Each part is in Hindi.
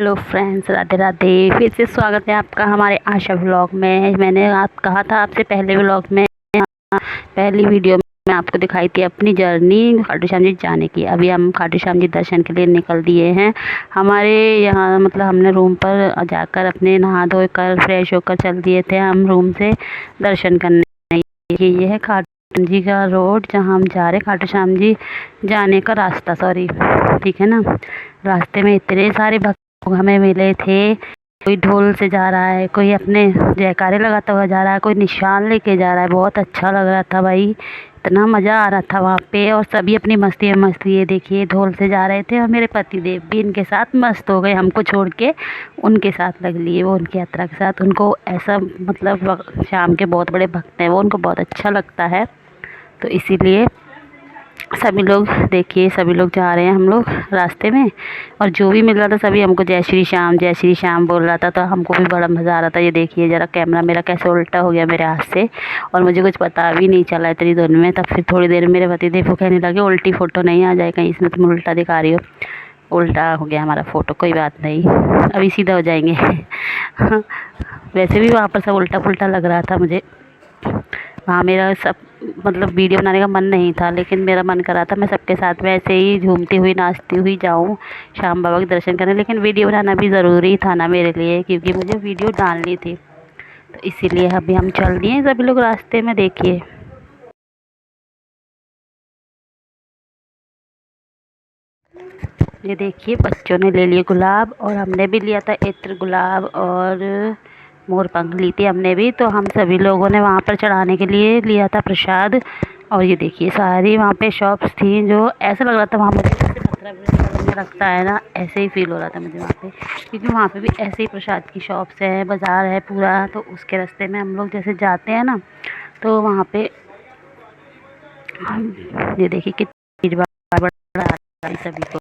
Hello friends, Radhe Radhe. फिर से स्वागत है आपका हमारे आशा व्लॉग में। मैंने आप कहा था आपसे पहले व्लॉग में, पहली वीडियो में आपको दिखाई थी अपनी जर्नी खाटू श्याम जी जाने की। अभी हम खाटू श्याम जी दर्शन के लिए निकल दिए हैं। हमारे यहाँ मतलब हमने रूम पर जाकर अपने नहा धो कर फ्रेश होकर चल दिए थे हम रूम से दर्शन करने। ये है खाटू जी का रोड जहाँ हम जा रहे, खाटू श्याम जी जाने का रास्ता, सॉरी, ठीक है ना। रास्ते में इतने सारे भक्त हमें मिले थे। कोई ढोल से जा रहा है, कोई अपने जयकारे लगाता हुआ जा रहा है, कोई निशान लेके जा रहा है। बहुत अच्छा लग रहा था भाई, इतना मज़ा आ रहा था वहाँ पे। और सभी अपनी मस्ती में मस्त, ये देखिए ढोल से जा रहे थे और मेरे पति देव भी इनके साथ मस्त हो गए। हमको छोड़ के उनके साथ लग लिए, वो उनकी यात्रा के साथ। उनको ऐसा मतलब श्याम के बहुत बड़े भक्त हैं वो, उनको बहुत अच्छा लगता है, तो इसीलिए सभी लोग देखिए, सभी लोग जा रहे हैं हम लोग रास्ते में। और जो भी मिल रहा था सभी हमको जय श्री श्याम बोल रहा था, तो हमको भी बड़ा मज़ा आ रहा था। ये देखिए ज़रा कैमरा मेरा कैसे उल्टा हो गया मेरे हाथ से, और मुझे कुछ पता भी नहीं चला इतनी देर में। तब फिर थोड़ी देर मेरे पति देखो कहने लगे उल्टी फ़ोटो नहीं आ जाए कहीं इसमें, तुम उल्टा दिखा रही हो। उल्टा हो गया हमारा फ़ोटो, कोई बात नहीं, अभी सीधा हो जाएंगे। वैसे भी वहाँ पर सब उल्टा पुल्टा लग रहा था मुझे। वहाँ मेरा सब मतलब वीडियो बनाने का मन नहीं था, लेकिन मेरा मन कर रहा था मैं सबके साथ में ऐसे ही झूमती हुई नाचती हुई जाऊँ श्याम बाबा के दर्शन करने। लेकिन वीडियो बनाना भी ज़रूरी था ना मेरे लिए, क्योंकि मुझे वीडियो डालनी थी, तो इसीलिए अभी हम चल दिए सभी लोग रास्ते में। देखिए ये देखिए बच्चों ने ले लिए गुलाब, और हमने भी लिया था इत्र, गुलाब और मोर पंख ली थी हमने भी। तो हम सभी लोगों ने वहाँ पर चढ़ाने के लिए लिया था प्रसाद। और ये देखिए सारी वहाँ पे शॉप्स थी, जो ऐसा लग रहा था वहाँ मुझे जैसे खतरा लगता है ना, ऐसे ही फील हो रहा था मुझे वहाँ पे। क्योंकि वहाँ पे भी ऐसे ही प्रसाद की शॉप्स है, बाज़ार है पूरा। तो उसके रास्ते में हम लोग जैसे जाते हैं ना, तो वहाँ पे ये देखिए कितनी भीड़ भाड़ सभी को।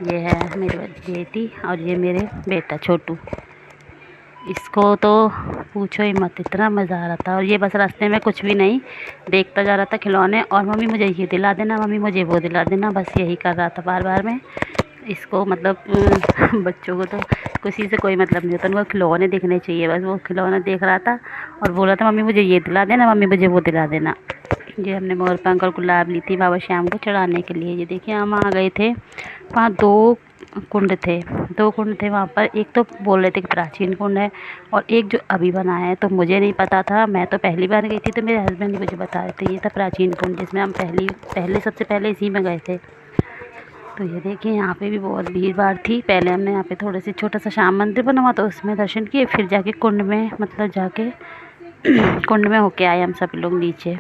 ये है मेरी बेटी और ये मेरे बेटा छोटू। इसको तो पूछो ही मत, इतना मज़ा आ रहा था। और ये बस रास्ते में कुछ भी नहीं देखता जा रहा था, खिलौने, और मम्मी मुझे ये दिला देना, मम्मी मुझे वो दिला देना, बस यही कर रहा था बार बार में। इसको मतलब बच्चों को तो किसी से कोई मतलब नहीं होता, उनको खिलौने देखने चाहिए, बस वो खिलौने देख रहा था और बोल रहा था मम्मी मुझे ये दिला देना, मम्मी मुझे वो दिला देना। ये हमने मोर पंख और गुलाब ली थी बाबा श्याम को चढ़ाने के लिए। ये देखिए हम आ गए थे, वहाँ दो कुंड थे, दो कुंड थे वहाँ पर। एक तो बोल रहे थे कि प्राचीन कुंड है, और एक जो अभी बना है। तो मुझे नहीं पता था, मैं तो पहली बार गई थी, तो मेरे हस्बैंड ने मुझे बता रहे थे ये था प्राचीन कुंड, जिसमें हम पहले सबसे पहले इसी में गए थे। तो ये देखिए यहाँ पे भी बहुत भीड़ भाड़ थी। पहले हमने यहाँ पे थोड़े से छोटा सा श्याम मंदिर बना हुआ, तो उसमें दर्शन किए, फिर जाके कुंड में मतलब जाके कुंड में होके आए हम सभी लोग नीचे।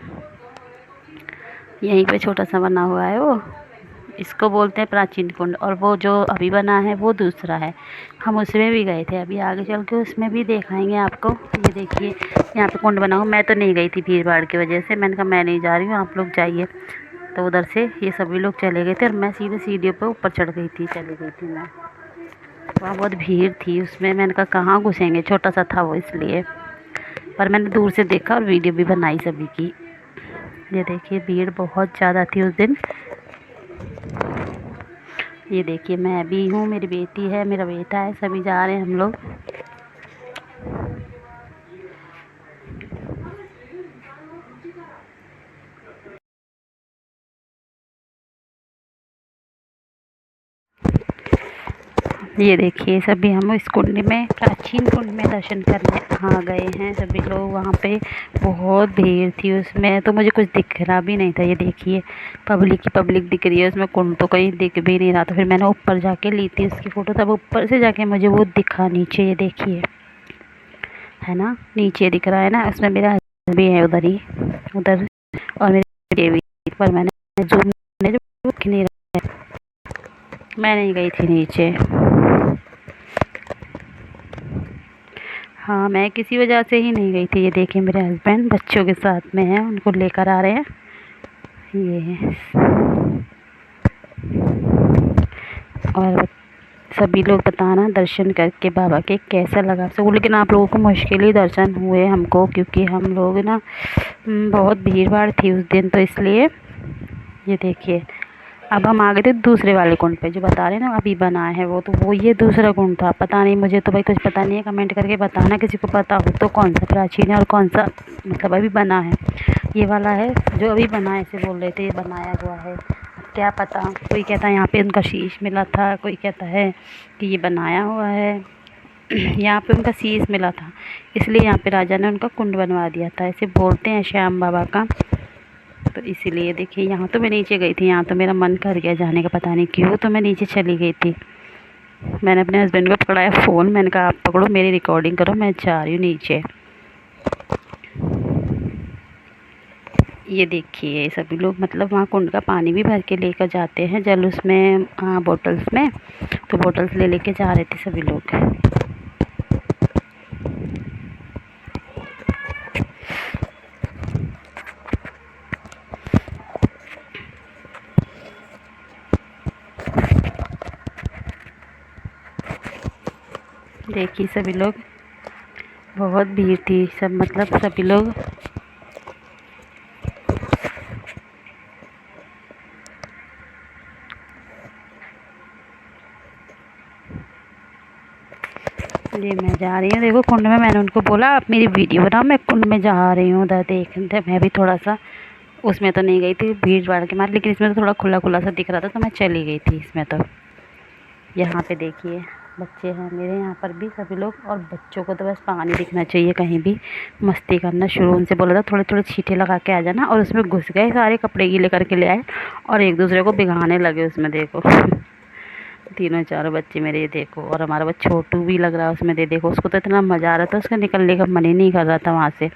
यहीं पे छोटा सा बना हुआ है वो, इसको बोलते हैं प्राचीन कुंड, और वो जो अभी बना है वो दूसरा है। हम उसमें भी गए थे, अभी आगे चल के उसमें भी दिखाएंगे आपको। ये देखिए यहाँ पे कुंड बना हुआ, मैं तो नहीं गई थी भीड़ भाड़ की वजह से, मैंने कहा मैं नहीं जा रही हूँ, आप लोग जाइए। तो उधर से ये सभी लोग चले गए थे और मैं सीधे सीढ़ियों पर ऊपर चढ़ गई थी, चली गई थी मैं। वहाँ बहुत भीड़ थी उसमें, मैंने कहा कहाँ घुसेंगे, छोटा सा था वो इसलिए। पर मैंने दूर से देखा और वीडियो भी बनाई सभी की। ये देखिए भीड़ बहुत ज़्यादा थी उस दिन। ये देखिए मैं भी हूँ, मेरी बेटी है, मेरा बेटा है, सभी जा रहे हैं हम लोग। ये देखिए सभी हम इस कुंड में, प्राचीन कुंड में दर्शन करने आ गए हैं सभी लोग। वहाँ पे बहुत भीड़ थी उसमें, तो मुझे कुछ दिख रहा भी नहीं था। ये देखिए पब्लिक ही पब्लिक दिख रही है उसमें, कुंड तो कहीं दिख भी नहीं रहा। तो फिर मैंने ऊपर जाके ली थी उसकी फ़ोटो, तब ऊपर से जाके मुझे वो दिखा नीचे। ये देखिए है ना, नीचे दिख रहा है ना, उसमें मेरा हस्बैंड भी है उधर ही, उधर, और मेरी देवी। पर मैंने जूम नहीं रहा, मैं नहीं गई थी नीचे। हाँ मैं किसी वजह से ही नहीं गई थी। ये देखिए मेरे हस्बैंड बच्चों के साथ में हैं, उनको लेकर आ रहे हैं। ये और सभी लोग बताना दर्शन करके बाबा के कैसा लगा सबको। लेकिन आप लोगों को मुश्किल ही दर्शन हुए हमको, क्योंकि हम लोग ना बहुत भीड़ भाड़ थी उस दिन, तो इसलिए। ये देखिए अब हम आ गए थे दूसरे वाले कुंड पे, जो बता रहे हैं ना अभी बना है वो, तो वो ये दूसरा कुंड था। पता नहीं, मुझे तो भाई कुछ पता नहीं है, कमेंट करके बताना किसी को पता हो तो, कौन सा प्राचीन है और कौन सा मतलब अभी बना है। ये वाला है जो अभी बना है, ऐसे बोल रहे थे ये बनाया हुआ है। क्या पता, कोई कहता है यहाँ पे उनका शीश मिला था, कोई कहता है कि ये बनाया हुआ है। यहाँ पे उनका शीश मिला था, इसलिए यहाँ पे राजा ने उनका कुंड बनवा दिया था, ऐसे बोलते हैं श्याम बाबा का। तो इसीलिए देखिए, यहाँ तो मैं नीचे गई थी, यहाँ तो मेरा मन कर गया जाने का, पता नहीं क्यों, तो मैं नीचे चली गई थी। मैंने अपने हस्बैंड को पकड़ाया फ़ोन, मैंने कहा आप पकड़ो मेरी रिकॉर्डिंग करो, मैं जा रही हूँ नीचे। ये देखिए सभी लोग मतलब वहाँ कुंड का पानी भी भर के लेकर जाते हैं, जल उसमें बोटल्स में, तो बोटल्स ले लेके जा रहे थे सभी लोग। देखिए सभी लोग, बहुत भीड़ थी, सब मतलब सभी लोग ये मैं जा रही हूँ, देखो कुंड में, मैंने उनको बोला आप मेरी वीडियो बनाओ, मैं कुंड में जा रही हूँ उधर देखने। मैं भी थोड़ा सा उसमें तो नहीं गई थी भीड़ भाड़ के मारे, लेकिन इसमें तो थोड़ा खुला खुला सा दिख रहा था, तो मैं चली गई थी इसमें। तो यहाँ पे देखिए बच्चे हैं मेरे यहाँ पर भी सभी लोग, और बच्चों को तो बस पानी दिखना चाहिए, कहीं भी मस्ती करना शुरू। उनसे बोला था थोड़े थोड़े छींटे लगा के आ जाना, और उसमें घुस गए, सारे कपड़े गीले करके ले आए और एक दूसरे को भिगाने लगे उसमें, देखो तीनों चारों बच्चे मेरे, ये देखो। और हमारा बच्चा छोटू भी लग रहा है उसमें, दे देखो, उसको तो इतना मज़ा आ रहा था, उसका निकलने का मन ही नहीं कर रहा था वहाँ से।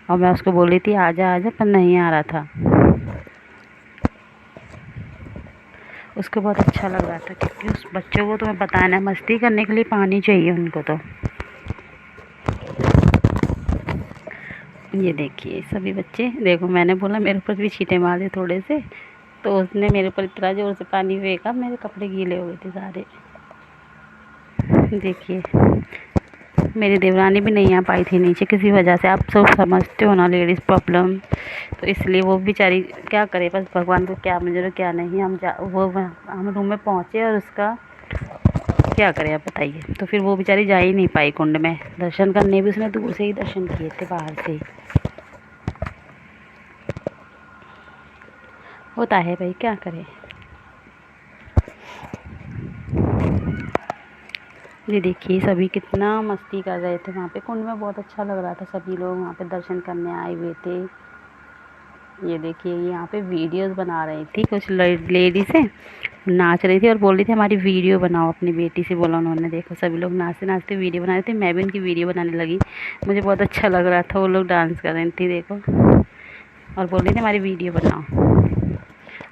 और मैं उसको बोल रही थी आजा आजा, पर नहीं आ रहा था। उसको बहुत अच्छा लग रहा था, क्योंकि उस बच्चों को तो मैं बताया, मस्ती करने के लिए पानी चाहिए उनको। तो ये देखिए सभी बच्चे, देखो मैंने बोला मेरे ऊपर भी छींटे मार दे थोड़े से, तो उसने मेरे ऊपर इतना जोर से पानी फेंका, मेरे कपड़े गीले हो गए थे सारे। देखिए मेरी देवरानी भी नहीं आ पाई थी नीचे किसी वजह से, आप सब समझते हो ना लेडीज़ प्रॉब्लम, तो इसलिए वो बेचारी क्या करे, बस भगवान को क्या मंजूर क्या नहीं। हम रूम में पहुँचे और उसका क्या करें आप बताइए। तो फिर वो बेचारी जा ही नहीं पाई कुंड में, दर्शन करने भी उसने दूर से ही दर्शन किए थे, बाहर से ही। होता है भाई, क्या करें। ये देखिए सभी कितना मस्ती कर रहे थे वहाँ पे कुंड में, बहुत अच्छा लग रहा था, सभी लोग वहाँ पे दर्शन करने आए हुए थे। ये देखिए यहाँ पे वीडियोस बना रही थी कुछ लेडीज़ हैं, नाच रही थी और बोल रही थी हमारी वीडियो बनाओ, अपनी बेटी से बोला उन्होंने। देखो सभी लोग नाचते नाचते वीडियो बना रहे थे, मैं भी उनकी वीडियो बनाने लगी, मुझे बहुत अच्छा लग रहा था। वो लोग डांस कर रही थी देखो, और बोल रही थी हमारी वीडियो बनाओ।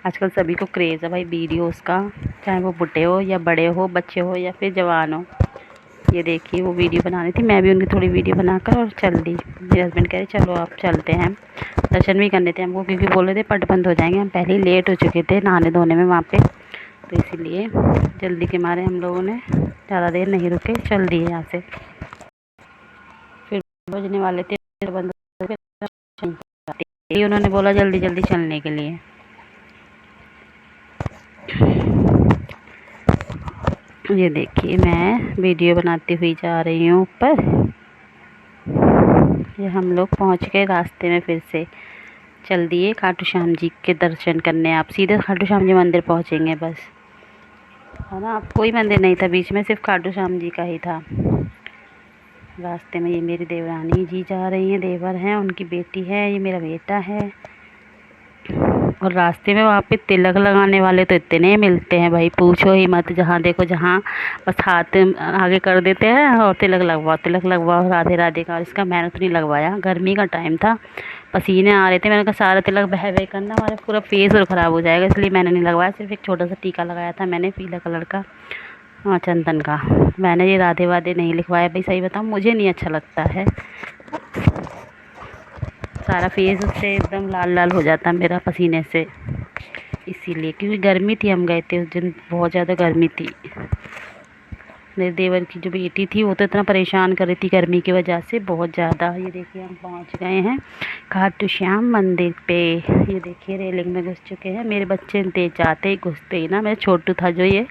आजकल सभी को क्रेज़ है भाई वीडियोस का, चाहे वो बूढ़े हो या बड़े हो, बच्चे हो या फिर जवान हो। ये देखिए वो वीडियो बना रही थी, मैं भी उनकी थोड़ी वीडियो बनाकर और चल दी। मेरे हस्बैंड कह रहे चलो आप चलते हैं, दर्शन भी करने थे हमको, क्योंकि बोल रहे थे पट बंद हो जाएंगे, हम पहले ही लेट हो चुके थे नहाने धोने में वहाँ पे, तो इसीलिए जल्दी के मारे हम लोगों ने ज़्यादा देर नहीं रुके, चल दिए यहाँ से। फिर बजने वाले थे, बंद हो गए, उन्होंने बोला जल्दी जल्दी चलने के लिए। ये देखिए मैं वीडियो बनाती हुई जा रही हूँ ऊपर। ये हम लोग पहुँच गए रास्ते में, फिर से चल दिए खाटू श्याम जी के दर्शन करने। आप सीधे खाटू श्याम जी मंदिर पहुँचेंगे बस, है ना। आप कोई मंदिर नहीं था बीच में, सिर्फ खाटू श्याम जी का ही था। रास्ते में ये मेरी देवरानी जी जा रही हैं, देवर हैं, उनकी बेटी है, ये मेरा बेटा है। और रास्ते में वहाँ पे तिलक लगाने वाले तो इतने मिलते हैं भाई, पूछो ही मत। जहाँ देखो जहाँ बस हाथ आगे कर देते हैं और तिलक लगवाओ राधे राधे का। और इसका मैंने तो नहीं लगवाया, गर्मी का टाइम था, पसीने आ रहे थे, मैंने कहा सारा तिलक बह बह करना, हमारा पूरा फेस और ख़राब हो जाएगा, इसलिए मैंने नहीं लगवाया। सिर्फ एक छोटा सा टीका लगाया था मैंने, पीला कलर का, हाँ चंदन का। मैंने ये राधे वाधे नहीं लिखवाया भाई, सही बताऊँ मुझे नहीं अच्छा लगता है, सारा फेस उससे एकदम लाल लाल हो जाता मेरा पसीने से, इसीलिए। क्योंकि गर्मी थी, हम गए थे उस दिन, बहुत ज़्यादा गर्मी थी। मेरे देवर की जो बेटी थी वो तो इतना परेशान कर रही थी गर्मी की वजह से, बहुत ज़्यादा। ये देखिए हम पहुंच गए हैं, खाटू श्याम मंदिर पे। ये देखिए रेलिंग में घुस चुके हैं। मेरे बच्चे तेज जाते ही घुसते ही ना, मेरा छोटू था जो, ये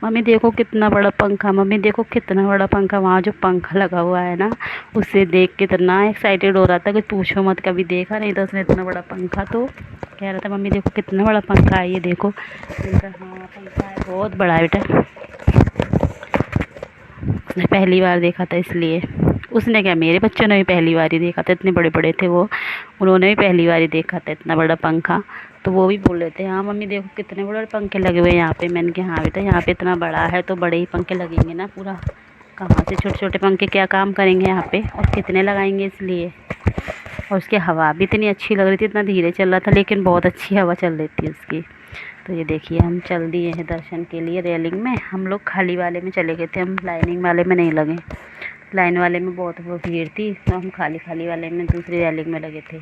मम्मी देखो कितना बड़ा पंखा, मम्मी देखो कितना बड़ा पंखा। वहाँ जो पंखा लगा हुआ है ना, उसे देख के इतना एक्साइटेड हो रहा था कि पूछो मत, कभी देखा नहीं था उसने इतना बड़ा पंखा। तो कह रहा था मम्मी देखो कितना बड़ा पंखा है, ये देखो। मैंने कहा हाँ पंखा है, बहुत बड़ा है बेटा। उसने पहली बार देखा था इसलिए। उसने क्या, मेरे बच्चों ने भी पहली बार ही देखा था, इतने बड़े बड़े थे वो, उन्होंने भी पहली बार ही देखा था इतना बड़ा पंखा। तो वो भी बोल रहे थे हाँ मम्मी देखो कितने बड़े पंखे लगे हुए हैं यहाँ पे। मैंने कहा हाँ बेटा, यहाँ पे इतना बड़ा है तो बड़े ही पंखे लगेंगे ना, पूरा कहाँ से छोटे छोटे पंखे क्या काम करेंगे यहाँ पे, और कितने लगाएंगे इसलिए। और उसकी हवा भी इतनी अच्छी लग रही थी, इतना धीरे चल रहा था लेकिन बहुत अच्छी हवा चल रही थी उसकी। तो ये देखिए हम चल दिए हैं दर्शन के लिए रेलिंग में। हम लोग खाली वाले में चले गए थे, हम लाइनिंग वाले में नहीं लगे। लाइन वाले में बहुत वो भीड़ थी, तो हम खाली खाली वाले में दूसरी रेलिंग में लगे थे।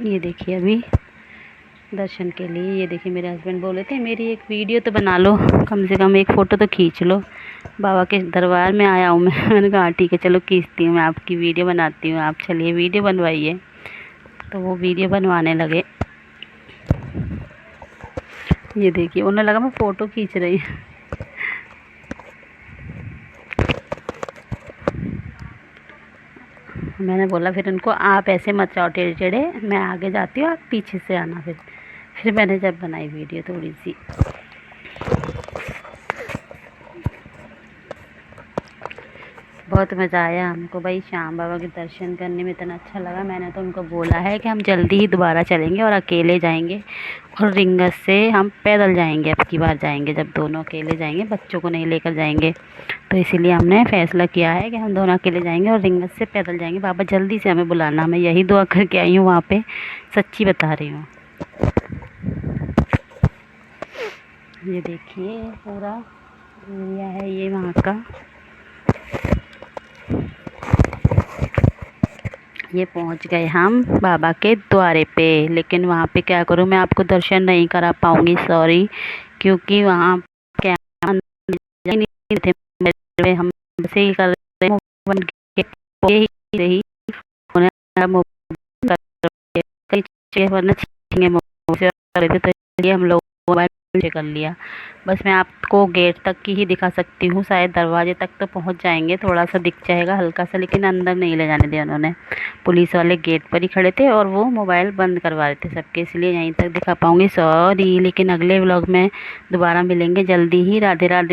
ये देखिए अभी दर्शन के लिए, ये देखिए मेरे हस्बैंड बोले थे मेरी एक वीडियो तो बना लो, कम से कम एक फ़ोटो तो खींच लो, बाबा के दरबार में आया हूँ मैं। मैंने कहा ठीक है चलो खींचती हूँ, मैं आपकी वीडियो बनाती हूँ, आप चलिए वीडियो बनवाइए। तो वो वीडियो बनवाने लगे। ये देखिए उन्हें लगा मैं फ़ोटो खींच रही हूँ। मैंने बोला फिर उनको आप ऐसे मत जाओ टेढ़े टेढ़े, मैं आगे जाती हूँ आप पीछे से आना। फिर मैंने जब बनाई वीडियो थोड़ी सी। बहुत मज़ा आया हमको भाई, श्याम बाबा के दर्शन करने में इतना अच्छा लगा। मैंने तो उनको बोला है कि हम जल्दी ही दोबारा चलेंगे और अकेले जाएंगे, और रिंगस से हम पैदल जाएंगे। अब की बार जाएंगे जब दोनों अकेले जाएंगे, बच्चों को नहीं लेकर जाएंगे। तो इसीलिए हमने फ़ैसला किया है कि हम दोनों अकेले जाएंगे और रिंगस से पैदल जाएंगे। बाबा जल्दी से हमें बुलाना, मैं यही दुआ करके आई हूँ वहाँ पे, सच्ची बता रही हूँ। ये देखिए पूरा एरिया है ये वहाँ का। ये पहुंच गए हम बाबा के द्वारे पे, लेकिन वहाँ पे क्या करूँ, मैं आपको दर्शन नहीं करा पाऊँगी, सॉरी, क्योंकि वहाँ क्या नहीं थे, हम से ही कर रहे मोबाइल के ही रही वरना छीनेंगे मोबाइल से कर रहे थे, तो इसलिए हम लोग मोबाइल कर लिया। बस मैं आपको गेट तक की ही दिखा सकती हूँ, शायद दरवाजे तक तो पहुँच जाएंगे, थोड़ा सा दिख जाएगा हल्का सा, लेकिन अंदर नहीं ले जाने दिया उन्होंने। पुलिस वाले गेट पर ही खड़े थे और वो मोबाइल बंद करवा रहे थे सबके, इसलिए यहीं तक दिखा पाऊँगी, सॉरी। लेकिन अगले व्लॉग में दोबारा मिलेंगे जल्दी ही। राधे राधे।